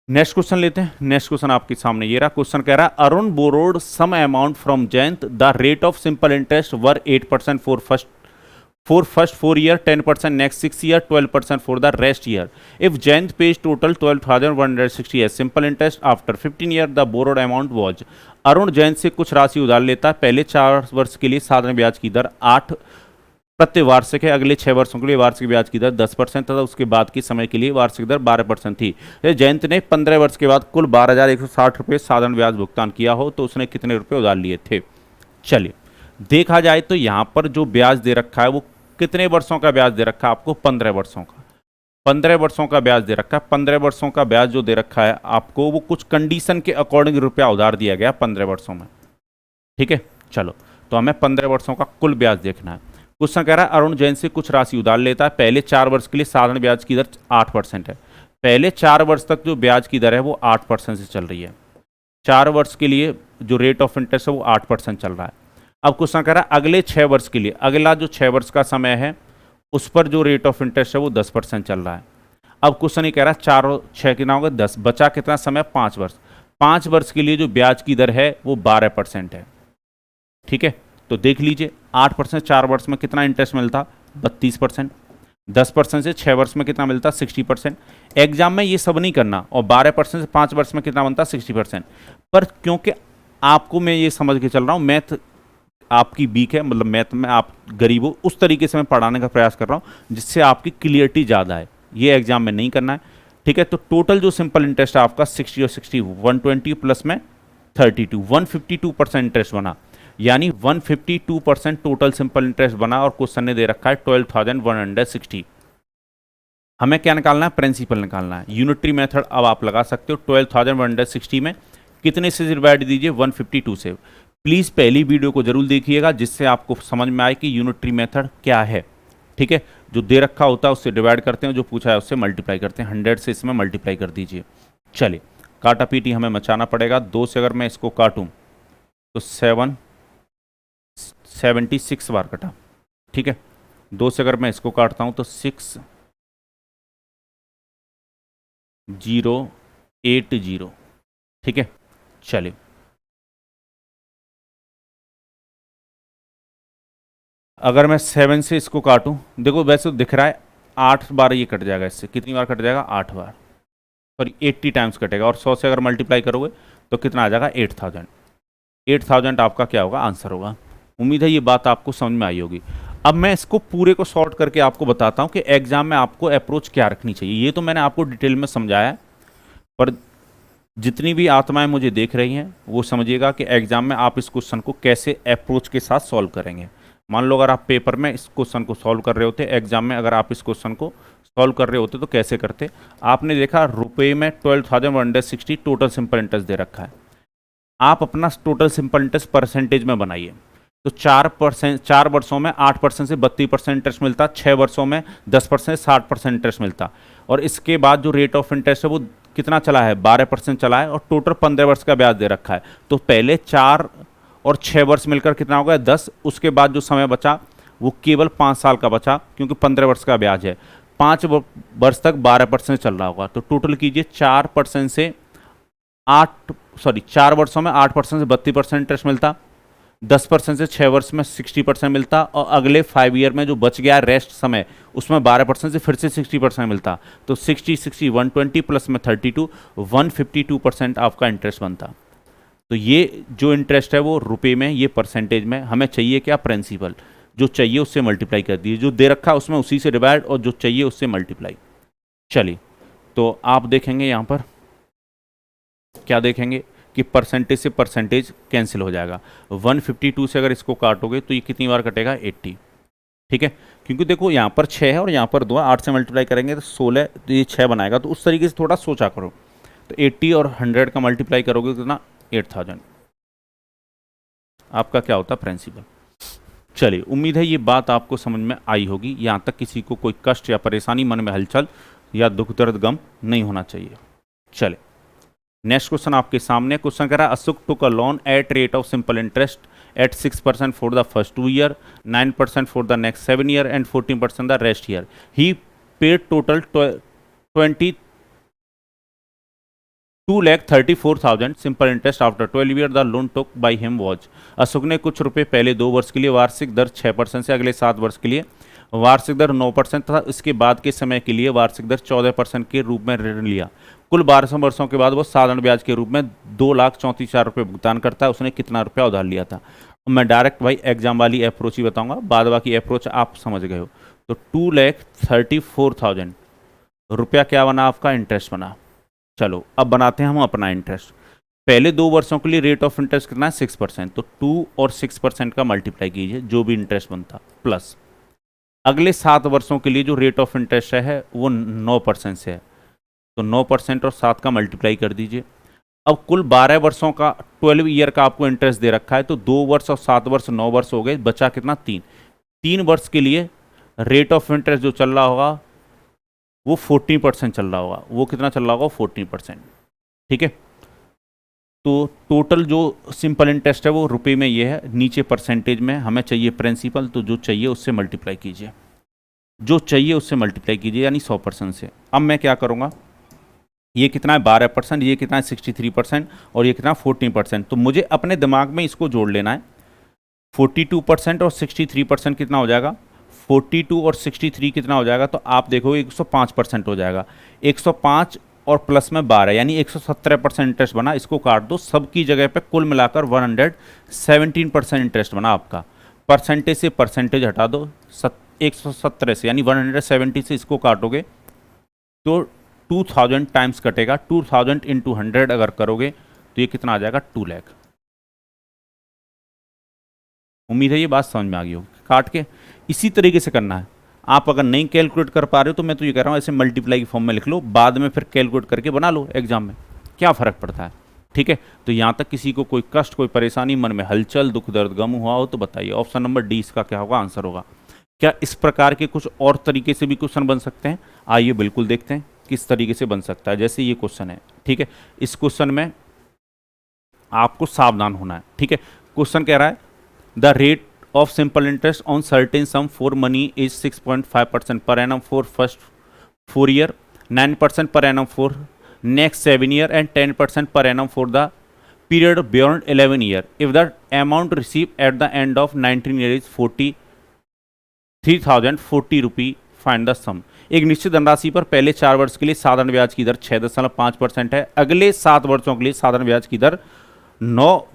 नेक्स्ट क्वेश्चन लेते हैं। नेक्स्ट क्वेश्चन आपके सामने ये रहा। क्वेश्चन कह रहा है, Arun borrowed sum amount from Jayant, the rate of simple interest were 8% for first 4 year, 10% next 6 year, 12% for the rest year. If Jayant pays total 12,160 as simple interest, after 15 year the borrowed amount was। Arun Jayant से कुछ राशि उधार लेता है, पहले 4 वर्ष के लिए साधारण ब्याज की दर 8 प्रति वार्षिक है, अगले 6 वर्षों के लिए वार्षिक ब्याज की दर 10% तथा उसके बाद के समय के लिए वार्षिक दर 12% थी। जयंत ने 15 वर्ष के बाद कुल 12,160 रुपये साधारण ब्याज भुगतान किया हो तो उसने कितने रुपये उधार लिए थे। चलिए देखा जाए तो यहाँ पर जो ब्याज दे रखा है वो कितने वर्षों का ब्याज दे रखा है आपको, 15 वर्षों का। 15 वर्षों का ब्याज दे रखा है। 15 वर्षों का ब्याज जो दे रखा है आपको, वो कुछ कंडीशन के अकॉर्डिंग रुपया उधार दिया गया 15 वर्षों में। ठीक है, चलो तो हमें 15 वर्षों का कुल ब्याज देखना है। क्वेश्चन कह रहा है, अरुण जैन से कुछ राशि उधार लेता है, पहले 4 वर्ष के लिए साधारण ब्याज की दर 8% है। पहले 4 वर्ष तक जो ब्याज की दर है वो 8% से चल रही है। 4 वर्ष के लिए जो रेट ऑफ इंटरेस्ट है वो 8% चल रहा है। अब क्वेश्चन कह रहा है अगले 6 वर्ष के लिए, अगला जो 6 वर्ष का समय है उस पर जो रेट ऑफ इंटरेस्ट है वो 10% चल रहा है। अब क्वेश्चन ये कह रहा है 4 और 6 कितना होगा 10, बचा कितना समय 5 वर्ष। 5 वर्ष के लिए जो ब्याज की दर है वो 12% है। ठीक है, तो देख लीजिए 8% 4 वर्ष में कितना इंटरेस्ट मिलता 32%। 10% से 6 वर्ष में कितना मिलता? 60%। एग्जाम में ये सब नहीं करना, और 12% से 5 वर्ष में कितना बनता? 60%। पर क्योंकि आपको मैं ये समझ के चल रहा हूँ मैथ आपकी वीक है, मतलब मैथ में आप गरीब हो, उस तरीके से मैं पढ़ाने का प्रयास कर रहा हूँ जिससे आपकी क्लियरिटी ज़्यादा है। ये एग्जाम में नहीं करना है, ठीक है। तो टोटल जो सिंपल इंटरेस्ट है आपका 60 और 60 120 प्लस में 32 152% इंटरेस्ट बना, यानी 152% टोटल सिंपल इंटरेस्ट बना। और क्वेश्चन ने दे रखा है 12,160। हमें क्या निकालना है? प्रिंसिपल निकालना है। यूनिटरी मेथड अब आप लगा सकते हो। 12,160 में कितने से डिवाइड दीजिए? 152 से। प्लीज़ पहली वीडियो को जरूर देखिएगा जिससे आपको समझ में आए कि यूनिटरी मेथड क्या है, ठीक है। जो दे रखा होता है उससे डिवाइड करते हैं, जो पूछा है उससे मल्टीप्लाई करते हैं। 100 से इसमें मल्टीप्लाई कर दीजिए। चलिए, काटा पीटी हमें मचाना पड़ेगा। 2 से अगर मैं इसको काटूं तो 76 बार कटा, ठीक है। 2 से अगर मैं इसको काटता हूं तो 6080, ठीक है। चलिए, अगर मैं 7 से इसको काटूं, देखो वैसे तो दिख रहा है 8 बार ये कट जाएगा। इससे कितनी बार कट जाएगा? 8 बार, सॉरी 80 टाइम्स कटेगा। और 100 से अगर मल्टीप्लाई करोगे तो कितना आ जाएगा? 8000। 8000 आपका क्या होगा? आंसर होगा। उम्मीद है ये बात आपको समझ में आई होगी। अब मैं इसको पूरे को सॉर्ट करके आपको बताता हूँ कि एग्जाम में आपको अप्रोच क्या रखनी चाहिए। ये तो मैंने आपको डिटेल में समझाया है, पर जितनी भी आत्माएं मुझे देख रही हैं वो समझिएगा कि एग्जाम में आप इस क्वेश्चन को कैसे अप्रोच के साथ सॉल्व करेंगे। मान लो अगर आप पेपर में इस क्वेश्चन को सॉल्व कर रहे होते, एग्जाम में अगर आप इस क्वेश्चन को सॉल्व कर रहे होते तो कैसे करते? आपने देखा रुपए में 12,160 टोटल सिंपल इंटरेस्ट दे रखा है। आप अपना टोटल सिंपल इंटरेस्ट परसेंटेज में बनाइए। तो 4 वर्षों में 8% से 32% इंटरेस्ट मिलता, 6 वर्षों में 10% से 60% इंटरेस्ट मिलता। और इसके बाद जो रेट ऑफ इंटरेस्ट है वो कितना चला है? 12% चला है, और टोटल 15 वर्ष का ब्याज दे रखा है। तो पहले 4 और 6 वर्ष मिलकर कितना हो गया? 10। उसके बाद जो समय बचा वो केवल 5 साल का बचा, क्योंकि 15 वर्ष का ब्याज है। 5 वर्ष तक 12% चल रहा होगा। तो टोटल कीजिए 4% से 4 वर्षों में 8% से 32% इंटरेस्ट मिलता, 10% से 6 वर्ष में 60% मिलता, और अगले 5 ईयर में जो बच गया रेस्ट समय उसमें 12% से फिर से 60% मिलता। तो 60 60 120 प्लस में 32 152% आपका इंटरेस्ट बनता। तो ये जो इंटरेस्ट है वो रुपए में, ये परसेंटेज में। हमें चाहिए क्या? प्रिंसिपल। जो चाहिए उससे मल्टीप्लाई कर दीजिए, जो दे रखा है उसमें उसी से डिवाइड, और जो चाहिए उससे मल्टीप्लाई। चलिए, तो आप देखेंगे यहाँ पर क्या देखेंगे कि परसेंटेज से परसेंटेज कैंसिल हो जाएगा। 152 से अगर इसको काटोगे तो ये कितनी बार कटेगा? 80, ठीक है। क्योंकि देखो यहाँ पर 6 है और यहाँ पर 2 है, 8 से मल्टीप्लाई करेंगे तो 16, तो ये 6 बनाएगा। तो उस तरीके से थोड़ा सोचा करो। तो 80 और 100 का मल्टीप्लाई करोगे कितना? 8000। आपका क्या होता? प्रिंसिपल। चलिए, उम्मीद है ये बात आपको समझ में आई होगी। यहाँ तक किसी को कोई कष्ट या परेशानी, मन में हलचल या दुख दर्द गम नहीं होना चाहिए। चले, नेक्स्ट क्वेश्चन आपके सामने। क्वेश्चन कह रहा है Ashok took a loan at rate of simple interest at 6% for the first 2 year, 9% for the next 7 year and 14% the rest year. He paid total 22,34,000 simple interest after 12 year. The loan took by him was. Ashok ने कुछ रुपए पहले 2 वर्ष के लिए वार्षिक दर 6% से अगले 7 वर्ष के लिए वार्षिक दर 9% तथा इसके बाद के समय के लिए वार्षिक दर 14% के रूप में ऋण लिया। कुल 12 वर्षों के बाद वो साधारण ब्याज के रूप में 2,34,000 रुपये भुगतान करता है। उसने कितना रुपया उधार लिया था? मैं डायरेक्ट भाई एग्जाम वाली अप्रोच ही बताऊंगा, बाद बाकी अप्रोच आप समझ गए हो। तो 2,34,000 रुपया क्या बना? आपका इंटरेस्ट बना। चलो अब बनाते हैं हम अपना इंटरेस्ट। पहले 2 वर्षों के लिए रेट ऑफ इंटरेस्ट कितना है? 6%। तो 2 और 6% का मल्टीप्लाई कीजिए, जो भी इंटरेस्ट बनता, प्लस अगले 7 वर्षों के लिए जो रेट ऑफ इंटरेस्ट है वो 9% से है। तो 9% और 7 का मल्टीप्लाई कर दीजिए। अब कुल 12 वर्षों का 12 ईयर का आपको इंटरेस्ट दे रखा है। तो 2 वर्ष और 7 वर्ष 9 वर्ष हो गए, बचा कितना? 3 वर्ष के लिए रेट ऑफ इंटरेस्ट जो चल रहा होगा वो 14% चल रहा होगा। वो कितना चल रहा होगा? 14%, ठीक है। तो टोटल जो सिंपल इंटरेस्ट है वो रुपए में ये है, नीचे परसेंटेज में। हमें चाहिए प्रिंसिपल, तो जो चाहिए उससे मल्टीप्लाई कीजिए, जो चाहिए उससे मल्टीप्लाई कीजिए, यानी 100% से। अब मैं क्या करूँगा, ये कितना है? 12%, ये कितना है? 63%, और ये कितना? 14%। तो मुझे अपने दिमाग में इसको जोड़ लेना है। 42% और 63% कितना हो जाएगा? 42 और 63 कितना हो जाएगा, तो आप देखोगे 105% हो जाएगा। 105 और प्लस में 12 यानी 117% इंटरेस्ट बना। इसको काट दो, सबकी जगह पे कुल मिलाकर 117% इंटरेस्ट बना आपका। परसेंटेज से परसेंटेज हटा दो, 117 से यानी 170 से इसको काटोगे तो 2000 टाइम्स कटेगा। 2000 इंटू 100 अगर करोगे तो ये कितना आ जाएगा, 2 लाख। उम्मीद है ये बात समझ में आ गई होगी। काट के इसी तरीके से करना है। आप अगर नहीं कैलकुलेट कर पा रहे हो तो मैं तो ये कह रहा हूँ ऐसे मल्टीप्लाई की फॉर्म में लिख लो, बाद में फिर कैलकुलेट करके बना लो एग्जाम में, क्या फ़र्क पड़ता है। ठीक है, तो यहाँ तक किसी को कोई कष्ट, कोई परेशानी, मन में हलचल, दुख दर्द, गम हुआ हो तो बताइए। ऑप्शन नंबर डी इसका क्या होगा, आंसर होगा। क्या इस प्रकार के कुछ और तरीके से भी क्वेश्चन बन सकते हैं? आइए बिल्कुल देखते हैं किस तरीके से बन सकता है। जैसे ये क्वेश्चन है, ठीक है, इस क्वेश्चन में आपको सावधान होना है। ठीक है, क्वेश्चन कह रहा है the rate of simple interest on certain sum for money is 6.5% per annum for first 4 year, 9% per annum for next 7 year and 10% per annum for the period beyond 11 year. If the amount received at the end of 19 year is 43,040 रुपये, फाइंड द सम। एक निश्चित धनराशि पर पहले 4 वर्ष के लिए साधारण ब्याज की दर 6.5% है, अगले 7 वर्षों के लिए साधारण ब्याज की दर 9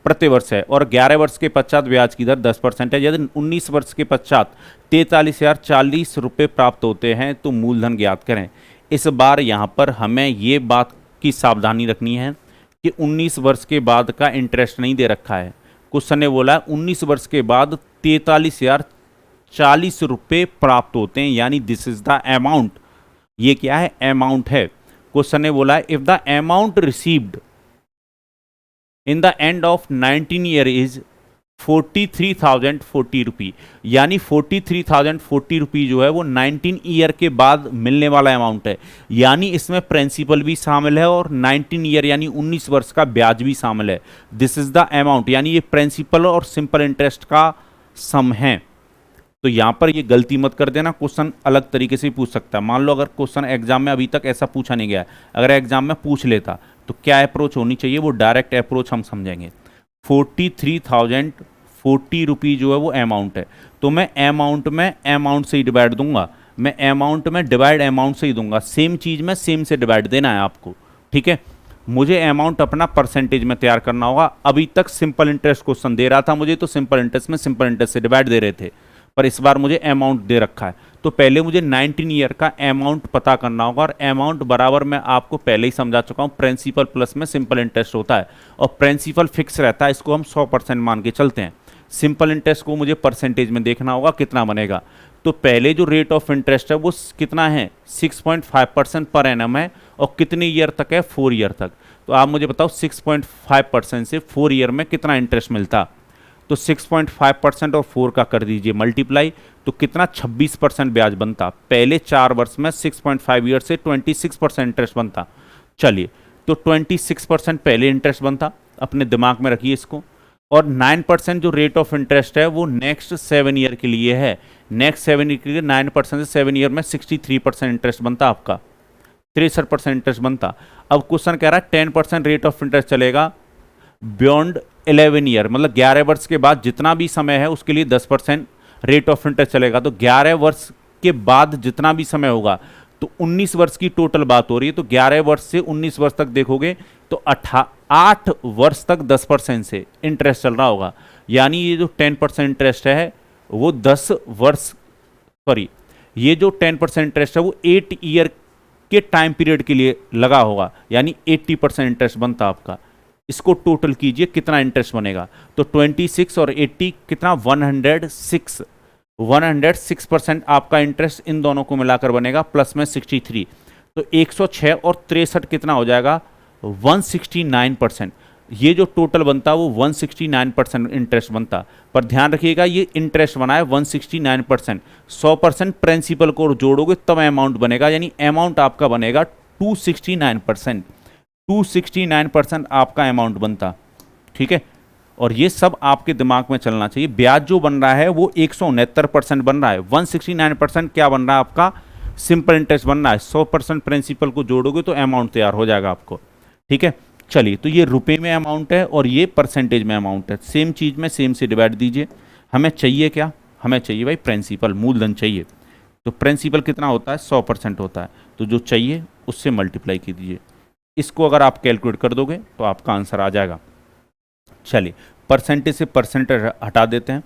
प्रति वर्ष है और 11 वर्ष के पश्चात ब्याज की दर 10% है। यदि 19 वर्ष के पश्चात 43,040 रुपये प्राप्त होते हैं तो मूलधन ज्ञात करें। इस बार यहाँ पर हमें ये बात की सावधानी रखनी है कि 19 वर्ष के बाद का इंटरेस्ट नहीं दे रखा है। क्वेश्चन ने बोला 19 वर्ष के बाद 43,040 रुपये प्राप्त होते हैं, यानी दिस इज द अमाउंट। ये क्या है, अमाउंट है। क्वेश्चन ने बोला if the amount received in the end of 19 year is 43,040 रुपये, यानी 43,040 रुपये जो है वो 19 ईयर के बाद मिलने वाला अमाउंट है। यानी इसमें प्रिंसिपल भी शामिल है और 19 ईयर यानी 19 वर्ष का ब्याज भी शामिल है। दिस इज द अमाउंट, यानी ये प्रिंसिपल और सिंपल इंटरेस्ट का सम है। तो यहाँ पर ये गलती मत कर देना, क्वेश्चन अलग तरीके से पूछ सकता है। मान लो अगर क्वेश्चन एग्जाम में अभी तक ऐसा पूछा नहीं गया है, अगर एग्जाम में पूछ लेता तो क्या अप्रोच होनी चाहिए, वो डायरेक्ट अप्रोच हम समझेंगे। 43,040 रुपये जो है वो अमाउंट है, तो मैं अमाउंट में अमाउंट से ही डिवाइड दूंगा, मैं अमाउंट में डिवाइड अमाउंट से ही दूंगा। सेम चीज़ में सेम से डिवाइड देना है आपको। ठीक है, मुझे अमाउंट अपना परसेंटेज में तैयार करना होगा। अभी तक सिंपल इंटरेस्ट क्वेश्चन दे रहा था मुझे, तो सिंपल इंटरेस्ट में सिंपल इंटरेस्ट से डिवाइड दे रहे थे, पर इस बार मुझे अमाउंट दे रखा है। तो पहले मुझे 19 ईयर का अमाउंट पता करना होगा, और अमाउंट बराबर मैं आपको पहले ही समझा चुका हूँ, प्रिंसिपल प्लस में सिंपल इंटरेस्ट होता है, और प्रिंसिपल फिक्स रहता है, इसको हम 100% मान के चलते हैं। सिंपल इंटरेस्ट को मुझे परसेंटेज में देखना होगा कितना बनेगा। तो पहले जो रेट ऑफ इंटरेस्ट है वो कितना है, 6.5% पर एनम है, और कितने ईयर तक है, 4 ईयर तक। तो आप मुझे बताओ 6.5% से 4 ईयर में कितना इंटरेस्ट मिलता। तो 6.5% और 4 का कर दीजिए मल्टीप्लाई, तो कितना 26% ब्याज बनता। पहले 4 वर्ष में 6.5 ईयर से 26% इंटरेस्ट बनता। चलिए, तो 26% पहले इंटरेस्ट बनता, अपने दिमाग में रखिए इसको। और 9% जो रेट ऑफ इंटरेस्ट है वो नेक्स्ट 7 ईयर के लिए है। नेक्स्ट 7 ईयर के लिए 9% से 7 ईयर में 63% इंटरेस्ट बनता आपका, 63% इंटरेस्ट बनता। अब क्वेश्चन कह रहा है 10% रेट ऑफ इंटरेस्ट चलेगा बियॉन्ड 11 ईयर, मतलब 11 वर्ष के बाद जितना भी समय है उसके लिए 10% रेट ऑफ इंटरेस्ट चलेगा। तो 11 वर्ष के बाद जितना भी समय होगा, तो 19 वर्ष की टोटल बात हो रही है, तो 11 वर्ष से 19 वर्ष तक देखोगे तो 8 वर्ष तक 10% से इंटरेस्ट चल रहा होगा। यानी ये जो 10% इंटरेस्ट है वो 10 वर्ष, सॉरी, ये जो 10% इंटरेस्ट है वो 8 ईयर के टाइम पीरियड के लिए लगा होगा, यानी 80% इंटरेस्ट बनता आपका। इसको टोटल कीजिए कितना इंटरेस्ट बनेगा, तो 26 और 80 कितना, 106% आपका इंटरेस्ट इन दोनों को मिलाकर बनेगा, प्लस में 63, तो 106 और 63 कितना हो जाएगा, 169%। ये जो टोटल बनता है वो 169% इंटरेस्ट बनता। पर ध्यान रखिएगा ये इंटरेस्ट बना है 169%, 100% प्रिंसिपल को जोड़ोगे तब अमाउंट बनेगा, यानी अमाउंट आपका बनेगा 269%। 269% आपका अमाउंट बनता। ठीक है, और ये सब आपके दिमाग में चलना चाहिए। ब्याज जो बन रहा है वो 169% बन रहा है, 169% क्या बन रहा है आपका, सिंपल इंटरेस्ट बन रहा है। 100% प्रिंसिपल को जोड़ोगे तो अमाउंट तैयार हो जाएगा आपको। ठीक है, चलिए, तो ये रुपए में अमाउंट है और ये परसेंटेज में अमाउंट है। सेम चीज़ में सेम से डिवाइड दीजिए। हमें चाहिए क्या, हमें चाहिए भाई प्रिंसिपल, मूलधन चाहिए। तो प्रिंसिपल कितना होता है, 100% होता है। तो जो चाहिए उससे मल्टीप्लाई कीजिए। इसको अगर आप कैलकुलेट कर दोगे तो आपका आंसर आ जाएगा। चलिए परसेंटेज से परसेंटेज हटा देते हैं।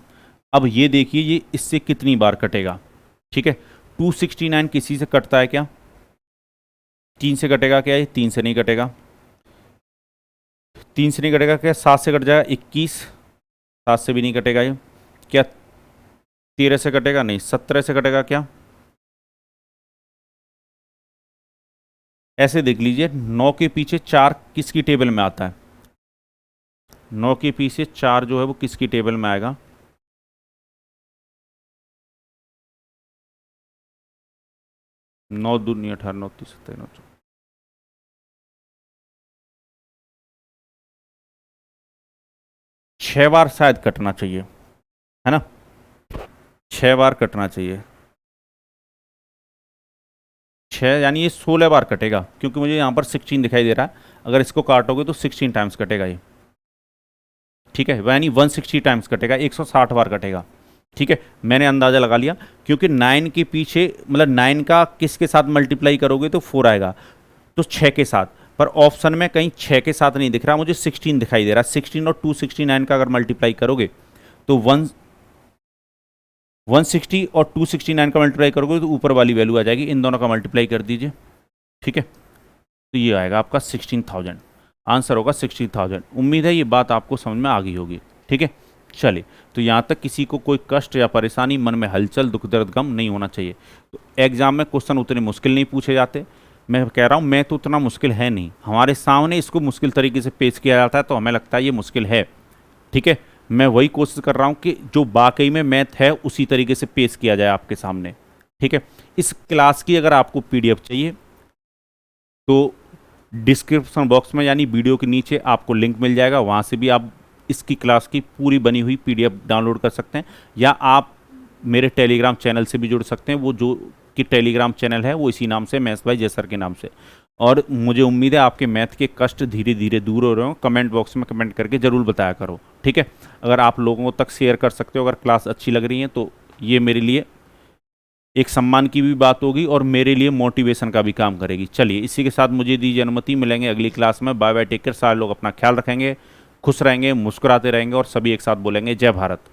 अब ये देखिए ये इससे कितनी बार कटेगा। ठीक है, 269 किसी से कटता है क्या, 3 से कटेगा क्या, ये 3 से नहीं कटेगा, 3 से नहीं कटेगा क्या, 7 से कट जाएगा, 21, 7 से भी नहीं कटेगा ये, क्या 13 से कटेगा, नहीं, 17 से कटेगा क्या। ऐसे देख लीजिए 9 के पीछे 4 किसकी टेबल में आता है, 9 के पीछे 4 जो है वो किसकी टेबल में आएगा, 9 दूनी 18, 9 30 सत्तर, 9 6 बार शायद कटना चाहिए, है ना, 6 बार कटना चाहिए, 6 यानी ये 16 बार कटेगा, क्योंकि मुझे यहाँ पर 16 दिखाई दे रहा है। अगर इसको काटोगे तो 16 टाइम्स कटेगा ये। ठीक है, यानी 160 टाइम्स कटेगा, 160 बार कटेगा। ठीक है, मैंने अंदाज़ा लगा लिया, क्योंकि 9 के पीछे मतलब 9 का किसके साथ मल्टीप्लाई करोगे तो 4 आएगा, तो 6 के साथ। पर ऑप्शन में कहीं 6 के साथ नहीं दिख रहा, मुझे 16 दिखाई दे रहा है। 16 और 269 का अगर मल्टीप्लाई करोगे तो 160 और 269 का मल्टीप्लाई करोगे तो ऊपर वाली वैल्यू आ जाएगी। इन दोनों का मल्टीप्लाई कर दीजिए। ठीक है, तो ये आएगा आपका 16,000, आंसर होगा 16,000। उम्मीद है ये बात आपको समझ में आ गई होगी। ठीक है, चलिए, तो यहाँ तक किसी को कोई कष्ट या परेशानी, मन में हलचल, दुख दर्द गम नहीं होना चाहिए। तो एग्जाम में क्वेश्चन उतने मुश्किल नहीं पूछे जाते। मैं कह रहा हूँ मैं तो उतना मुश्किल है नहीं, हमारे सामने इसको मुश्किल तरीके से पेश किया जाता है तो हमें लगता है ये मुश्किल है। ठीक है, मैं वही कोशिश कर रहा हूँ कि जो वाकई में मैथ है उसी तरीके से पेश किया जाए आपके सामने। ठीक है, इस क्लास की अगर आपको पीडीएफ चाहिए तो डिस्क्रिप्शन बॉक्स में यानी वीडियो के नीचे आपको लिंक मिल जाएगा, वहाँ से भी आप इसकी क्लास की पूरी बनी हुई पीडीएफ डाउनलोड कर सकते हैं, या आप मेरे टेलीग्राम चैनल से भी जुड़ सकते हैं। वो जो कि टेलीग्राम चैनल है वो इसी नाम से, मैथ्स बाय जय सर के नाम से। और मुझे उम्मीद है आपके मैथ के कष्ट धीरे धीरे दूर हो रहे हो। कमेंट बॉक्स में कमेंट करके ज़रूर बताया करो। ठीक है, अगर आप लोगों तक शेयर कर सकते हो, अगर क्लास अच्छी लग रही है तो ये मेरे लिए एक सम्मान की भी बात होगी और मेरे लिए मोटिवेशन का भी काम करेगी। चलिए, इसी के साथ मुझे दीजिए अनुमति, मिलेंगे अगली क्लास में। Bye bye, take care. सारे लोग अपना ख्याल रखेंगे, खुश रहेंगे, मुस्कुराते रहेंगे और सभी एक साथ बोलेंगे जय भारत।